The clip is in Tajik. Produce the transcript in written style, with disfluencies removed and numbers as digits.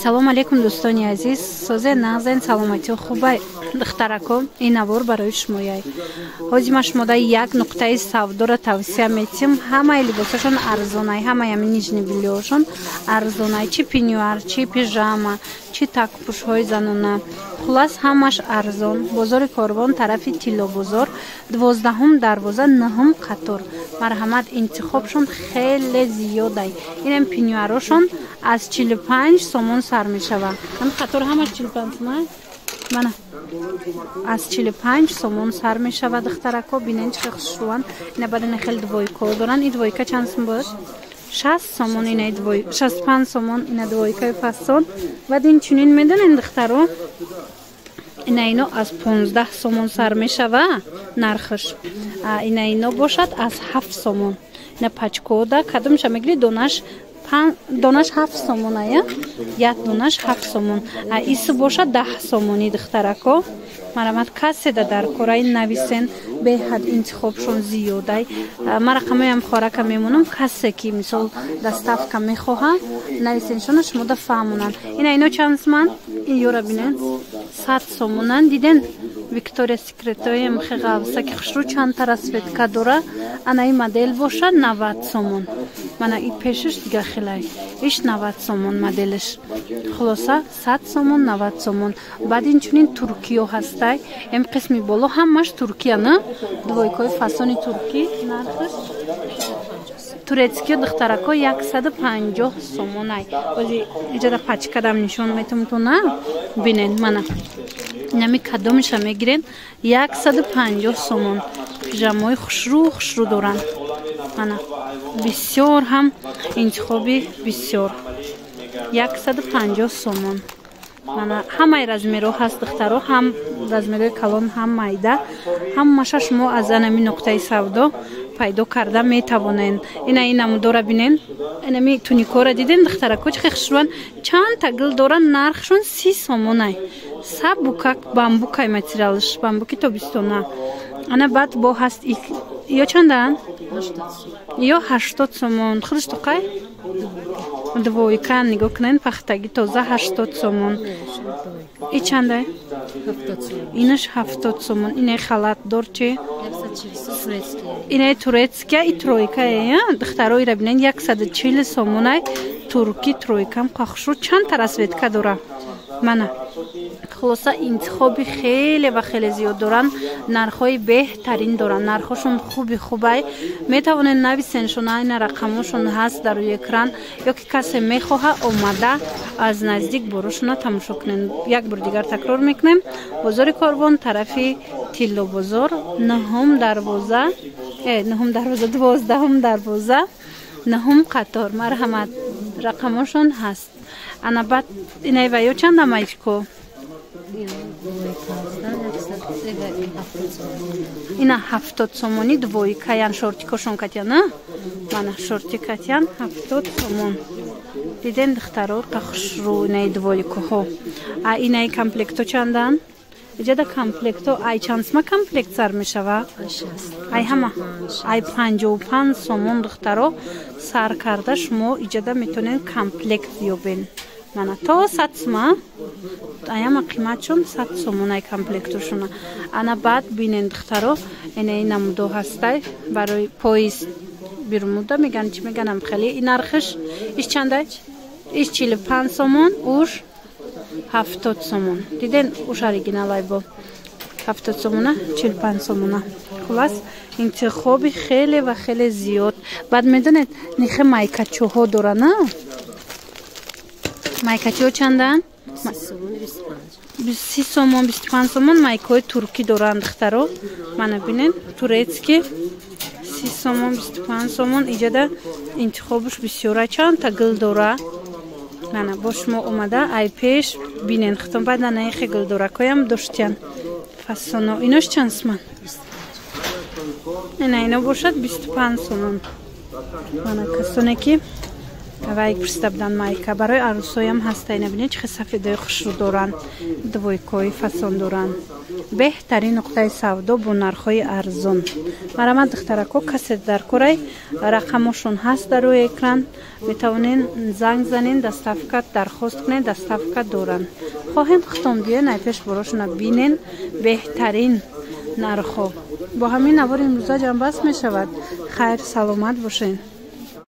салом алейкум дӯстони азиз. созе нағзен саломатио хубай духтарако ин навор барои шумояй. ҳозир ма шумода як нуқтаи савдора тавсия метим. Ҳамаи либосашон арзонай, ҳамаи ҳамин нижни билиёшон арзонай, чи пенюар, чи пижама, чи такпушҳои занона. Хулас ҳамаш арзон. Бозори Корвон, тарафи Тиллобозор, 12 дарвоза, 9 қатор. Марҳамат, интихобшон хеле зиёдай. Инам пенюарошон аз 45 сомон сар мешава. Ам қатор ҳамаш 45 сомон. Мана аз 45 сомон сар мешава духтарако. Бинен чӣ хушруван. Ина бадани хел двойко доран. И двойка чанд сом буд? 60 сомон ина двой, 65 сомон ина двойкаи фасон. Баъд ин чунин медонен духтаро. Ина ино аз 15 сомон сар мешава нархш. Ина ино бошад аз 7 сомон. Ина пачкода кадомша мегири донаш 7 сомон ая. Як донаш 7 сомон. Ису бошад 10 сомони духтарако. Марамат каседа дар кораи нависен беҳад интихобшон зиёдай. Ма рақамаям хорака мемонам касе ки мисол доставка мехоҳа нависеншона шумода фаҳмонанд. Ина ино чанд сомон? Ин ёра бинен 100 сомонан. Диден Виктория Секретоя мхеғавса ки хушру чанд та расветка дора. Ана ин модель бошад 90 сомон. Мана и пешиш дига хелай. Иш 90 сомон моделиш. Хулоса 100 сомон, 90 сомон. Баъд инчунин туркиё ҳастай. Ем қисми боло ҳамаш туркия на двойкои фасони турки нархиш. Турецкиё духтарако 150 сомонай. Ози иҷада пачкадам нишон метум ту на бинен мана. Нами кадомиша мегирен 150 сомон. Пижамои хушру доран. Мана бисёр ҳам интихоби бисёр. 150 сомон. Мана ҳамаи размеро ҳаст духтаро, ҳам размерои калон, ҳам майда. Ҳамаша шумо аз анами нуқтаи савдо пайдо карда метавонен. Ина ин намудора бинен. Инами туникора диден духтарако чӣ хушруван. Чанд та гил доран нархшон 30 сомонай. Сабукак бамбукай материалш, бамбуки тобистона. Ана баъд бо ҳаст ё чандан? 80 ё 80 сомон. худаш тоқай? Двойка нигоҳ кунен пахтаги тоза 80 сомон. И чандай? 70 сомон. Инаш 70 сомон. Ина халатдор чи? 140. Ина турецкия и тройка я. Духтаро ира бинен 140 сомонай. Турки тройкам қахшу чанд та расветка дора. Мана хулоса интихоби хеле ва хеле зиёд доран. Нархҳои беҳтарин доран. Нархҳошон хубай. Метавонен нависеншон, айна рақамошон ҳаст дар рӯи экран. ё ки касе мехоҳа омада аз наздик борошона тамошо кунен. Як бор дигар такрор мекунем. Бозори Корвон, тарафи Тиллобозор, 9 дарвоза, 12 дарвоза, 9 қатор. Марҳамат, рақамошон ҳаст. Ана баъд инай ва ё чанда майчко? Ина 70 сомони двойкаян шортикошон катян, на? Мана шорти катян 70 сомон. Диден духтаро қахушру инай двойкоҳо. Инай комплекто чандан? Иҷада комплекто ай чандсма комплект сар мешава? Ай ҳама ай 55 сомон духтаро сар карда шумо иҷада метонен комплект ёбен. Мана то 100 сма аяма қиматшон 100 сомон ай комплектошона. Ана баъд бинен духтаро ина намудо ҳастай барои пояс бирмуда меган чи меганам хеле ин нархиш иш чандай? Иш 45 сомон, уш 70 сомон. Диден уш оригиналай бо 70 сомона, 45 сомона. Хулас интихоби хеле ва хеле зиёд. Баъд медонед нихе майкачоҳо дора, на? Майкачиҳо чандан? 30 сомон, 25 сомон майкаҳои туркӣ доранд духтаро. Мана бинен турецки 30 сомон, 25 сомон. Иҷада интихобуш бисёра. Чанд та гил дора. Мана бо шумо омада ай пеш бинен хитон баъд наихе гилдоракоям доштян фасоно. Инош чанд сомон? Ина ино бошад 25 сомон. Мана касоне ки ва як пристабдан майка барои арӯсоям ҳастай набинед чихе сафедаи хушрӯ доранд двойкои фасон доранд беҳтарин нуқтаи савдо бо нархҳои арзон марамат духтарако касе дар корай рақамошон ҳаст дар рӯи экран метавонед занг занед доставка дархост кунед доставка доранд хоҳед хитон биёед найпеш борошона бинен беҳтарин нархҳо бо ҳамин навори имрӯза ҷамъбаст мешавад хайр саломат бошед.